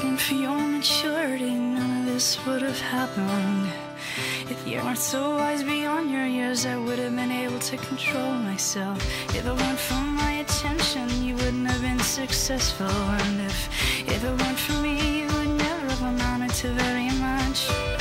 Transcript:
weren't for your maturity, none of this would have happened. If you weren't so wise beyond your years, I would have been able to control myself. If it weren't for my attention, you wouldn't have been successful. And if it weren't for me, you would never have amounted to very much.